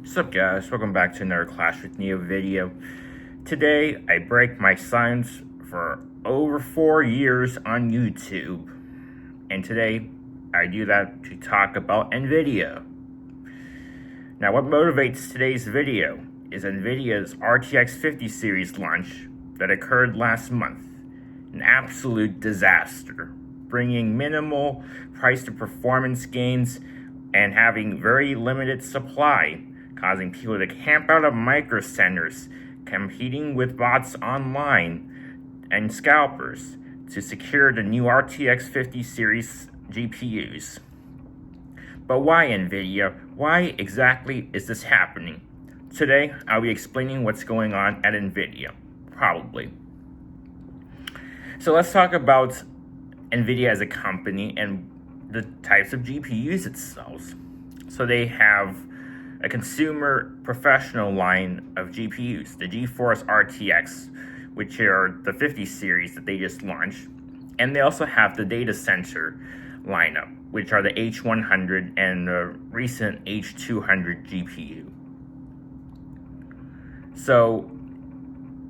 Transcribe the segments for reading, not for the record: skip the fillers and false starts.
What's up, guys? Welcome back to another Clash with Neo video. Today I break my silence for over 4 years on YouTube, and today I do that to talk about Nvidia. Now, what motivates today's video is Nvidia's RTX 50 series launch that occurred last month. An absolute disaster, bringing minimal price to performance gains and having very limited supply, causing people to camp out of micro centers, competing with bots online and scalpers to secure the new RTX 50 series GPUs. But why Nvidia? Why exactly is this happening? Today, I'll be explaining what's going on at Nvidia, probably. So let's talk about Nvidia as a company and the types of GPUs it sells. So they have a consumer professional line of GPUs, the GeForce RTX, which are the 50 series that they just launched. And they also have the data center lineup, which are the H100 and the recent H200 GPU. So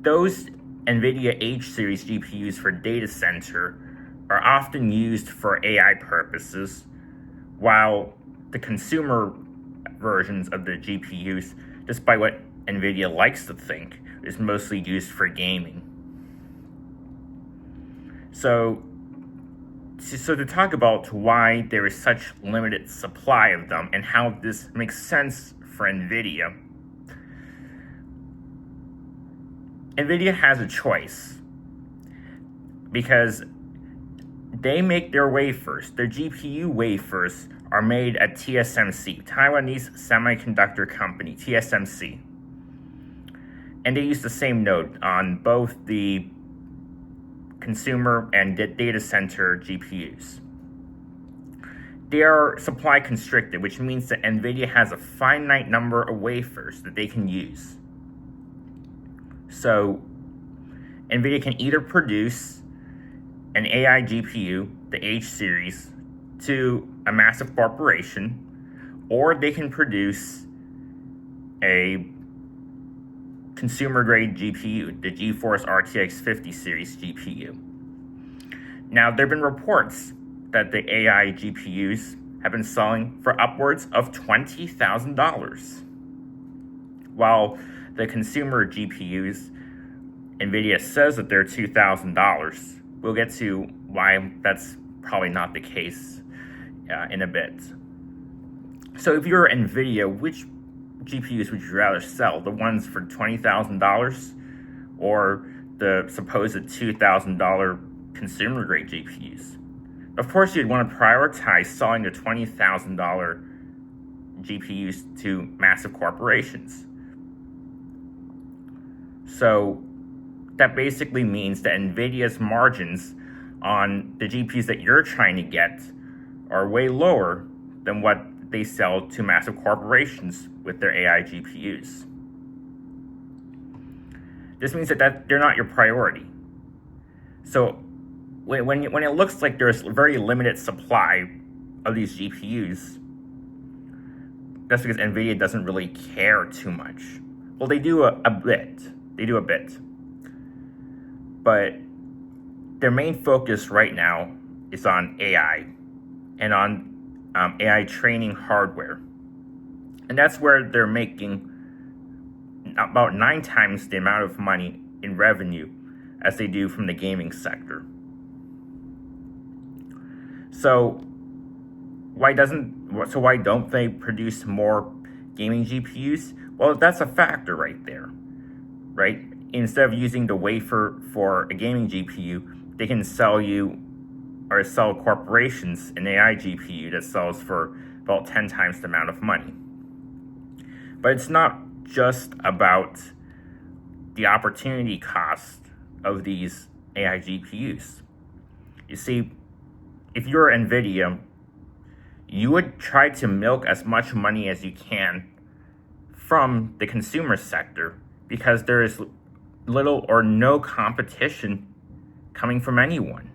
those Nvidia H series GPUs for data center are often used for AI purposes, while the consumer versions of the GPUs, despite what Nvidia likes to think, is mostly used for gaming. So to talk about why there is such limited supply of them and how this makes sense for Nvidia, Nvidia has a choice because they make their wafers, their GPU wafers are made at TSMC, Taiwanese Semiconductor Company, TSMC. And they use the same node on both the consumer and data center GPUs. They are supply constricted, which means that Nvidia has a finite number of wafers that they can use. So Nvidia can either produce an AI GPU, the H series, to a massive corporation, or they can produce a consumer-grade GPU, the GeForce RTX 50 series GPU. Now, there have been reports that the AI GPUs have been selling for upwards of $20,000, while the consumer GPUs, Nvidia says that they're $2,000. We'll get to why that's probably not the case in a bit. So if you're Nvidia, which GPUs would you rather sell? The ones for $20,000 or the supposed $2,000 consumer grade GPUs? Of course, you'd want to prioritize selling the $20,000 GPUs to massive corporations. So that basically means that Nvidia's margins on the GPUs that you're trying to get are way lower than what they sell to massive corporations with their AI GPUs. This means that they're not your priority. So when it looks like there's very limited supply of these GPUs, that's because Nvidia doesn't really care too much. Well, they do a bit. They do a bit. But their main focus right now is on AI and on AI training hardware. And that's where they're making about 9 times the amount of money in revenue as they do from the gaming sector. So why don't they produce more gaming GPUs? Well, that's a factor right there, right? Instead of using the wafer for a gaming GPU, they can sell corporations an AI GPU that sells for about 10 times the amount of money. But it's not just about the opportunity cost of these AI GPUs. You see, if you're Nvidia, you would try to milk as much money as you can from the consumer sector because there is little or no competition coming from anyone.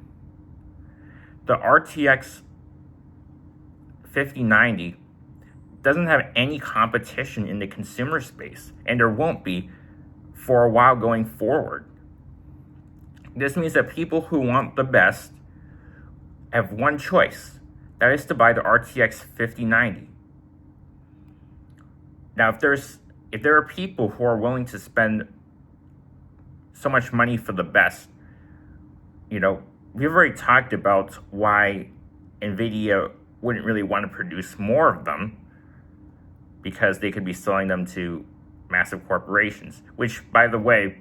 The RTX 5090 doesn't have any competition in the consumer space, and there won't be for a while going forward. This means that people who want the best have one choice. That is to buy the RTX 5090. Now, if there are people who are willing to spend so much money for the best, we've already talked about why Nvidia wouldn't really want to produce more of them, because they could be selling them to massive corporations, which, by the way,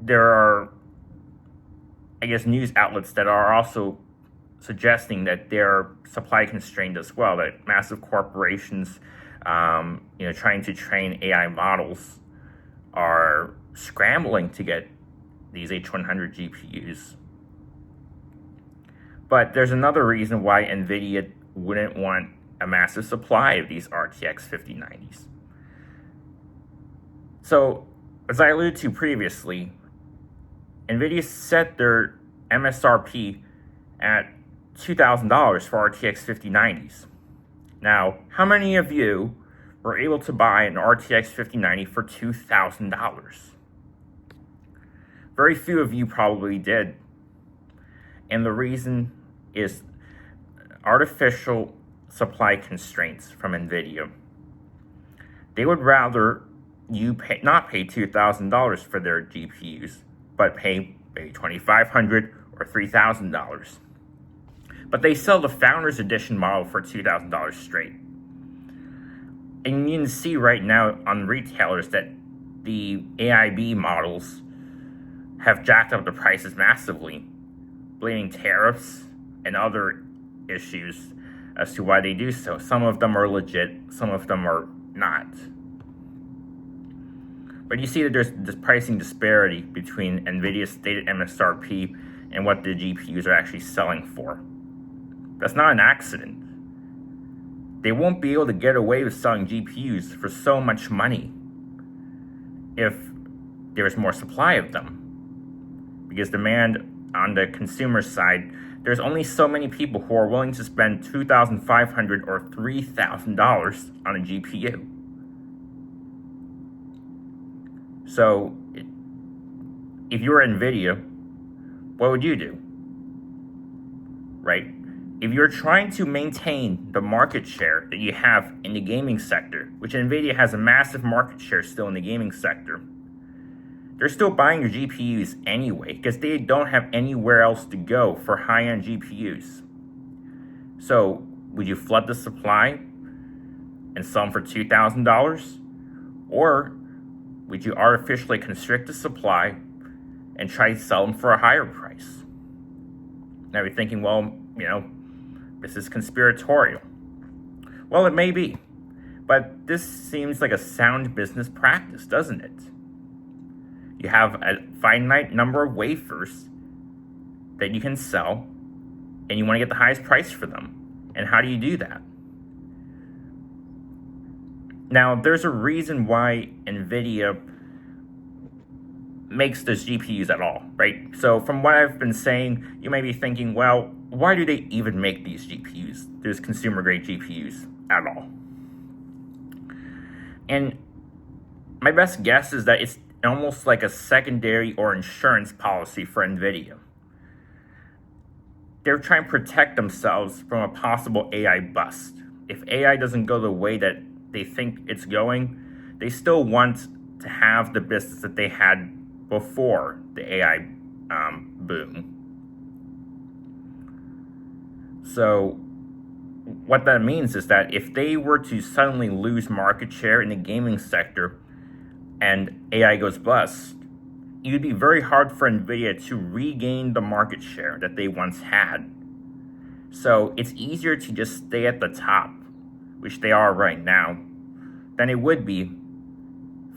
there are, news outlets that are also suggesting that they're supply constrained as well, that massive corporations, trying to train AI models, are scrambling to get these H100 GPUs. But there's another reason why Nvidia wouldn't want a massive supply of these RTX 5090s. So, as I alluded to previously, Nvidia set their MSRP at $2,000 for RTX 5090s. Now, how many of you were able to buy an RTX 5090 for $2,000? Very few of you probably did. And the reason is artificial supply constraints from Nvidia. They would rather you not pay $2,000 for their GPUs, but pay maybe $2,500 or $3,000. But they sell the Founders Edition model for $2,000 straight. And you can see right now on retailers that the AIB models have jacked up the prices massively, blaming tariffs and other issues as to why they do so. Some of them are legit, some of them are not. But you see that there's this pricing disparity between Nvidia's stated MSRP and what the GPUs are actually selling for. That's not an accident. They won't be able to get away with selling GPUs for so much money if there's more supply of them. Because demand on the consumer side, there's only so many people who are willing to spend $2,500 or $3,000 on a GPU. So, if you were Nvidia, what would you do? Right? If you're trying to maintain the market share that you have in the gaming sector, which Nvidia has a massive market share still in the gaming sector, they're still buying your GPUs anyway, because they don't have anywhere else to go for high-end GPUs. So, would you flood the supply and sell them for $2,000? Or would you artificially constrict the supply and try to sell them for a higher price? Now you're thinking, well, this is conspiratorial. Well, it may be, but this seems like a sound business practice, doesn't it? You have a finite number of wafers that you can sell, and you want to get the highest price for them. And how do you do that? Now, there's a reason why Nvidia makes those GPUs at all, right? So from what I've been saying, you may be thinking, well, why do they even make these GPUs, those consumer-grade GPUs, at all? And my best guess is that it's almost like a secondary or insurance policy for Nvidia. They're trying to protect themselves from a possible AI bust. If AI doesn't go the way that they think it's going, they still want to have the business that they had before the AI boom. So what that means is that if they were to suddenly lose market share in the gaming sector and AI goes bust, it would be very hard for Nvidia to regain the market share that they once had. So it's easier to just stay at the top, which they are right now, than it would be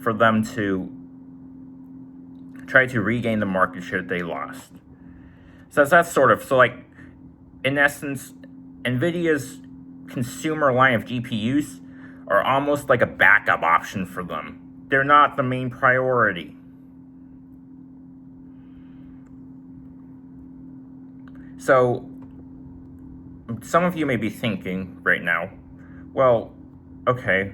for them to try to regain the market share that they lost. So that's so like, in essence, Nvidia's consumer line of GPUs are almost like a backup option for them. They're not the main priority. So, some of you may be thinking right now, well, okay,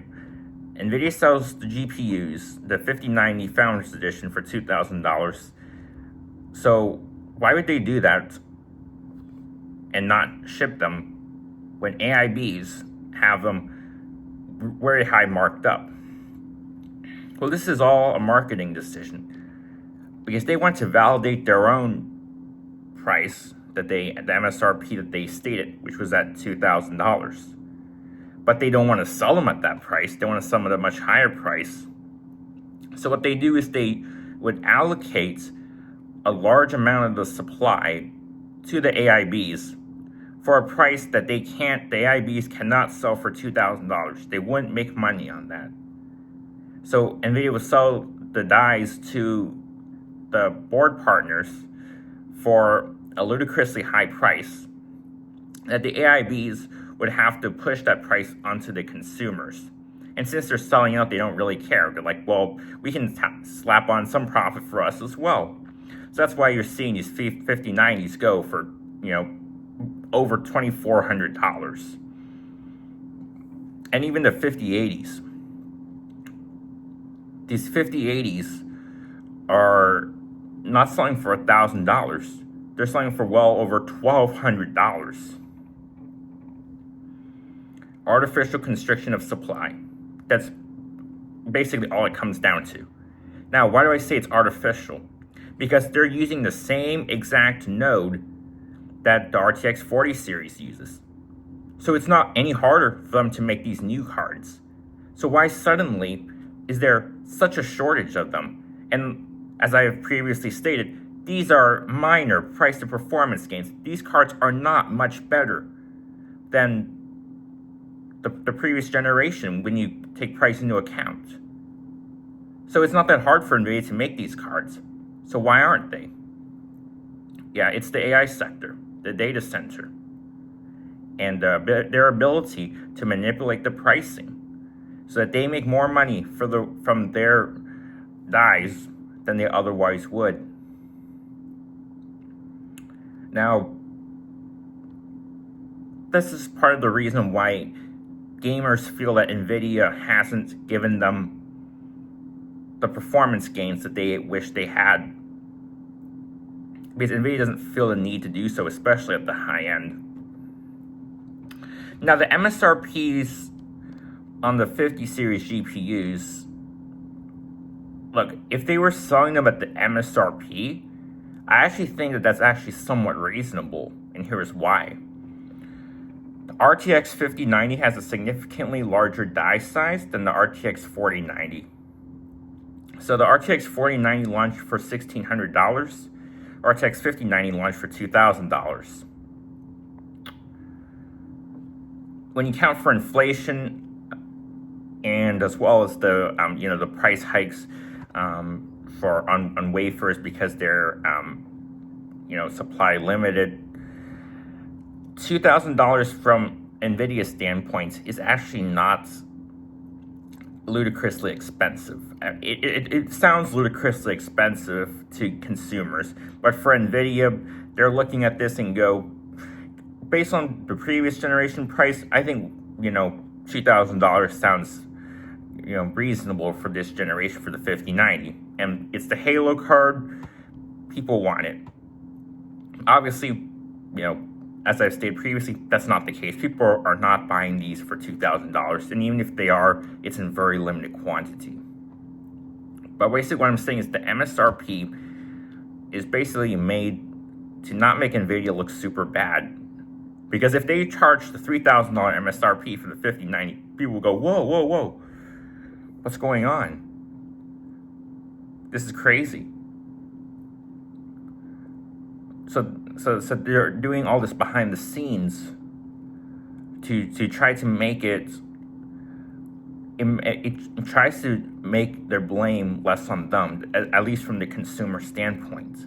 Nvidia sells the GPUs, the 5090 Founders Edition, for $2,000. So why would they do that and not ship them when AIBs have them very high marked up? Well, this is all a marketing decision because they want to validate their own price the MSRP that they stated, which was at $2,000. But they don't want to sell them at that price. They want to sell them at a much higher price. So what they do is they would allocate a large amount of the supply to the AIBs for a price that the AIBs cannot sell for $2,000. They wouldn't make money on that. So Nvidia would sell the dies to the board partners for a ludicrously high price that the AIBs would have to push that price onto the consumers. And since they're selling out, they don't really care. They're like, well, we can slap on some profit for us as well. So that's why you're seeing these 5090s go for, over $2,400. And even the 5080s. These 5080s are not selling for $1,000. They're selling for well over $1,200. Artificial constriction of supply. That's basically all it comes down to. Now, why do I say it's artificial? Because they're using the same exact node that the RTX 40 series uses. So it's not any harder for them to make these new cards. So why suddenly is there such a shortage of them? And as I have previously stated, these are minor price to performance gains. These cards are not much better than the previous generation when you take price into account. So it's not that hard for Nvidia to make these cards. So why aren't they? Yeah, it's the AI sector, the data center, and their ability to manipulate the pricing so that they make more money from their dies than they otherwise would. Now, this is part of the reason why gamers feel that Nvidia hasn't given them the performance gains that they wish they had. Because Nvidia doesn't feel the need to do so, especially at the high end. Now, the MSRPs on the 50 series GPUs, look, if they were selling them at the MSRP, I actually think that that's actually somewhat reasonable, and here's why. The RTX 5090 has a significantly larger die size than the RTX 4090. So the RTX 4090 launched for $1,600, RTX 5090 launched for $2,000. When you count for inflation and as well as the the price hikes on wafers because they're supply limited, $2,000 from Nvidia's standpoint is actually not ludicrously expensive. It sounds ludicrously expensive to consumers, but for Nvidia, they're looking at this and go, based on the previous generation price, I think $2,000 sounds reasonable for this generation for the 5090, and it's the Halo card. People want it. Obviously, as I've stated previously, that's not the case. People are not buying these for $2,000, and even if they are, it's in very limited quantity. But basically what I'm saying is the MSRP is basically made to not make Nvidia look super bad. Because if they charge the $3,000 MSRP for the 5090, people will go, whoa, whoa, whoa. What's going on? This is crazy. So they're doing all this behind the scenes to try to make it tries to make their blame less on them, at least from the consumer standpoint,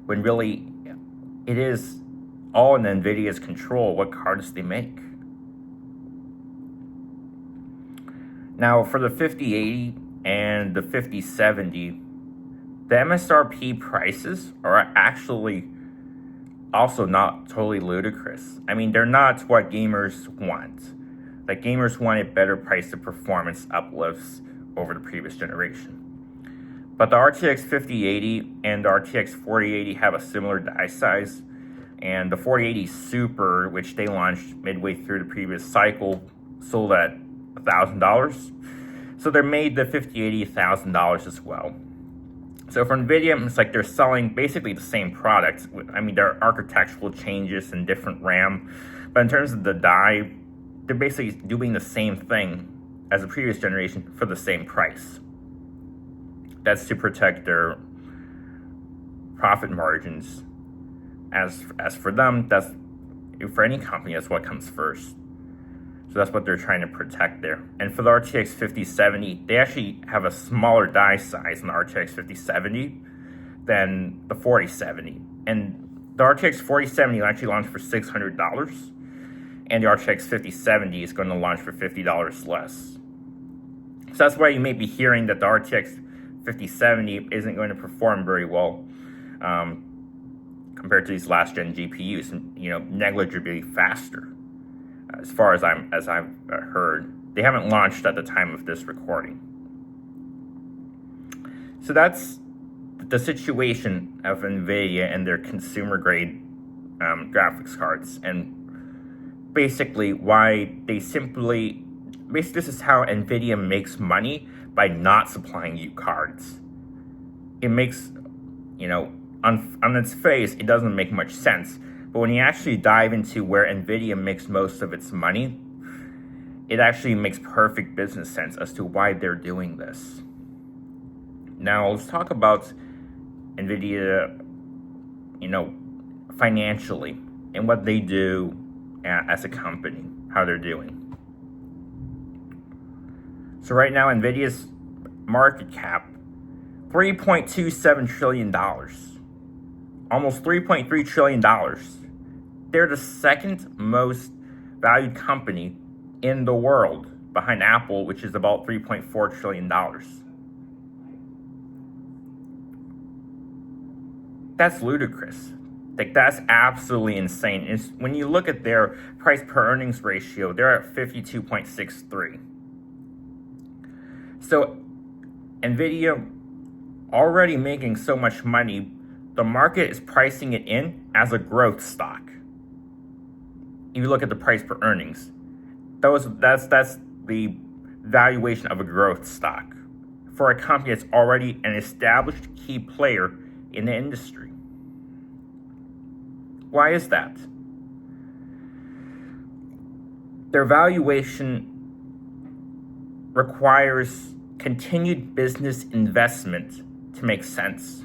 when really it is all in Nvidia's control what cards they make. Now, for the 5080 and the 5070, the MSRP prices are actually also not totally ludicrous. I mean, they're not what gamers want. that gamers wanted better price to performance uplifts over the previous generation. But the RTX 5080 and the RTX 4080 have a similar die size, and the 4080 Super, which they launched midway through the previous cycle, sold at $1,000. So they made the 5080 $1,000 as well. So for Nvidia, it's like they're selling basically the same product. I mean, there are architectural changes and different RAM, but in terms of the die, they're basically doing the same thing as the previous generation for the same price. That's to protect their profit margins. As for them, that's for any company, that's what comes first. So that's what they're trying to protect there. And for the RTX 5070, they actually have a smaller die size in the RTX 5070 than the 4070. And the RTX 4070 will actually launch for $600, and the RTX 5070 is going to launch for $50 less. So that's why you may be hearing that the RTX 5070 isn't going to perform very well compared to these last gen GPUs, and negligibly faster. As far as I've heard, they haven't launched at the time of this recording. So that's the situation of Nvidia and their consumer grade graphics cards, and basically why they this is how Nvidia makes money by not supplying you cards. It makes, on its face, it doesn't make much sense. But when you actually dive into where Nvidia makes most of its money, it actually makes perfect business sense as to why they're doing this. Now, let's talk about Nvidia, financially, and what they do as a company, how they're doing. So right now, Nvidia's market cap, $3.27 trillion. Almost $3.3 trillion. They're the second most valued company in the world, behind Apple, which is about $3.4 trillion. That's ludicrous. That's absolutely insane. When you look at their price per earnings ratio, they're at 52.63. So Nvidia already making so much money, the market is pricing it in as a growth stock. If you look at the price per earnings, that's the valuation of a growth stock for a company that's already an established key player in the industry. Why is that? Their valuation requires continued business investment to make sense.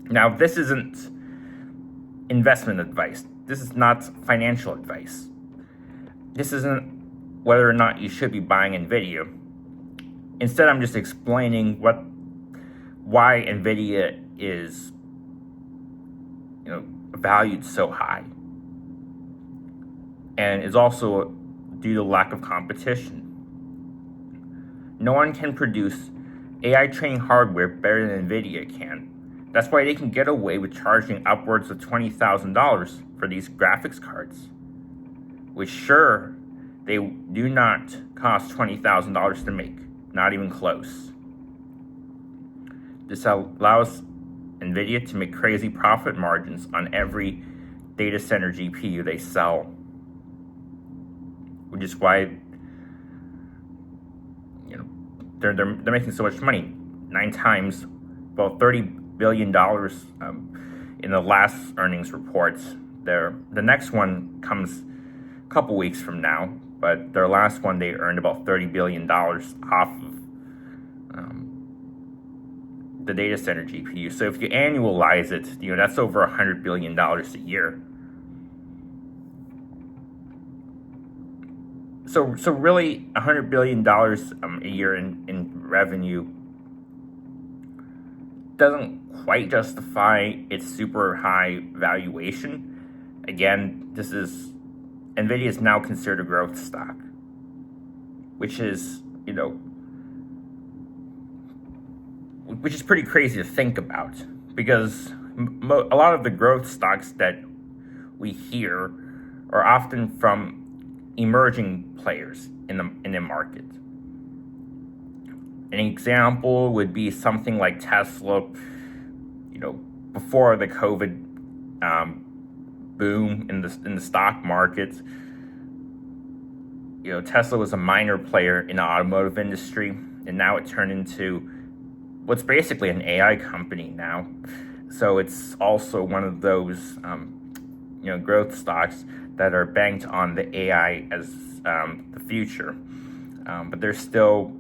Now, this isn't investment advice. This is not financial advice. This isn't whether or not you should be buying Nvidia. Instead, I'm just explaining why Nvidia is, valued so high, and is also due to lack of competition. No one can produce AI training hardware better than Nvidia can. That's why they can get away with charging upwards of $20,000 for these graphics cards, which sure, they do not cost $20,000 to make, not even close. This allows Nvidia to make crazy profit margins on every data center GPU they sell, which is why they're making so much money. 9 times, about $30 billion in the last earnings reports. The next one comes a couple weeks from now, but their last one, they earned about $30 billion off of the data center GPU. So if you annualize it, that's over $100 billion a year. So really, $100 billion a year in revenue doesn't quite justify its super high valuation. Again, Nvidia is now considered a growth stock, which is, which is pretty crazy to think about, because a lot of the growth stocks that we hear are often from emerging players in the market. An example would be something like Tesla. Before the COVID boom in the stock market, Tesla was a minor player in the automotive industry, and now it turned into what's basically an AI company now. So it's also one of those growth stocks that are banked on the AI as the future. But they're still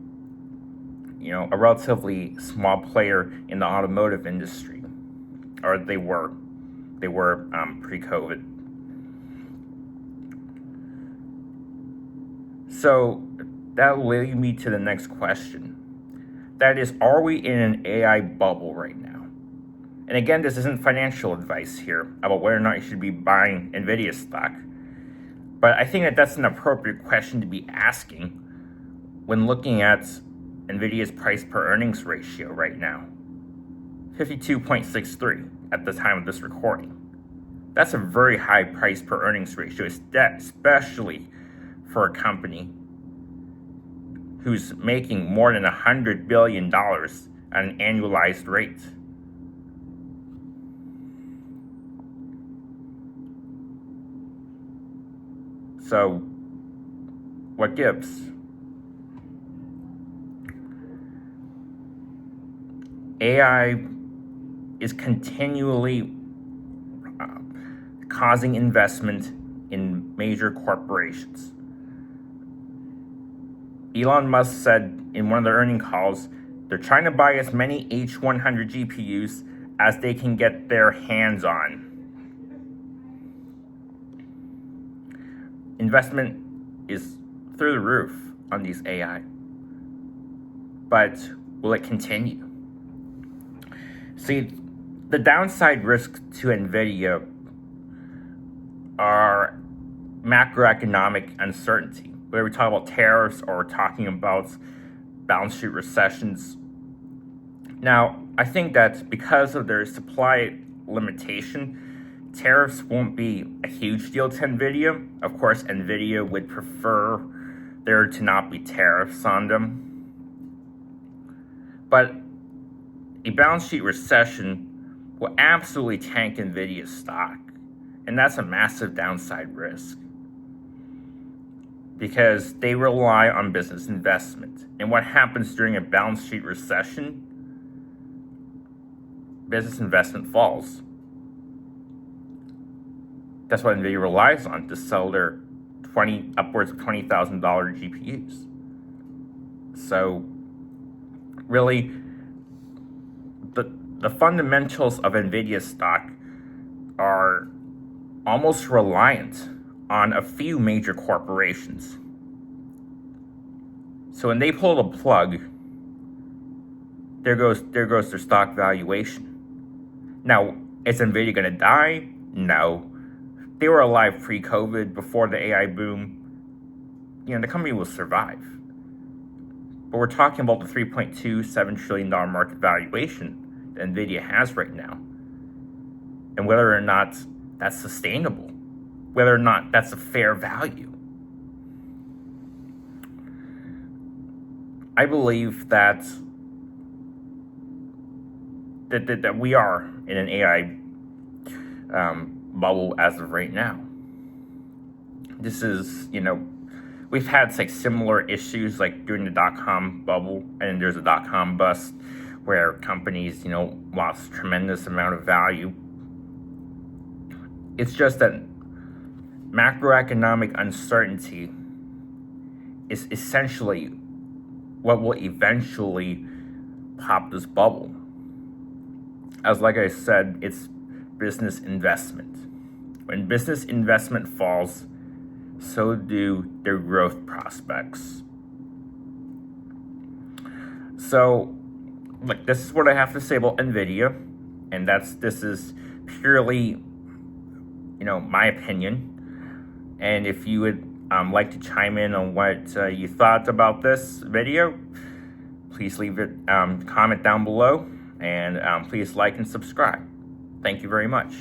a relatively small player in the automotive industry, or they were pre-COVID. So that will lead me to the next question. That is, are we in an AI bubble right now? And again, this isn't financial advice here about whether or not you should be buying Nvidia stock. But I think that that's an appropriate question to be asking when looking at Nvidia's price per earnings ratio right now. 52.63 at the time of this recording. That's a very high price per earnings ratio, especially for a company who's making more than $100 billion at an annualized rate. So, what gives? AI is continually causing investment in major corporations. Elon Musk said in one of their earnings calls, they're trying to buy as many H100 GPUs as they can get their hands on. Investment is through the roof on these AI. But will it continue? See, the downside risks to Nvidia are macroeconomic uncertainty. Whether we talk about tariffs or we're talking about balance sheet recessions. Now, I think that because of their supply limitation, tariffs won't be a huge deal to Nvidia. Of course, Nvidia would prefer there to not be tariffs on them. But a balance sheet recession will absolutely tank Nvidia's stock. And that's a massive downside risk, because they rely on business investment. And what happens during a balance sheet recession? Business investment falls. That's what Nvidia relies on to sell their upwards of $20,000 GPUs. So really, the fundamentals of Nvidia stock are almost reliant on a few major corporations. So when they pull the plug, there goes their stock valuation. Now, is Nvidia going to die? No. They were alive pre-COVID, before the AI boom. The company will survive. But we're talking about the $3.27 trillion market valuation that Nvidia has right now, and whether or not that's sustainable, whether or not that's a fair value. I believe that we are in an AI bubble as of right now. This is, we've had similar issues like during the dot-com bubble, and there's a dot-com bust where companies, lost a tremendous amount of value. It's just that macroeconomic uncertainty is essentially what will eventually pop this bubble. As like I said, it's business investment. When business investment falls, so do their growth prospects. So, this is what I have to say about Nvidia, and this is purely, my opinion. And if you would like to chime in on what you thought about this video, please leave it comment down below, and please like and subscribe. Thank you very much.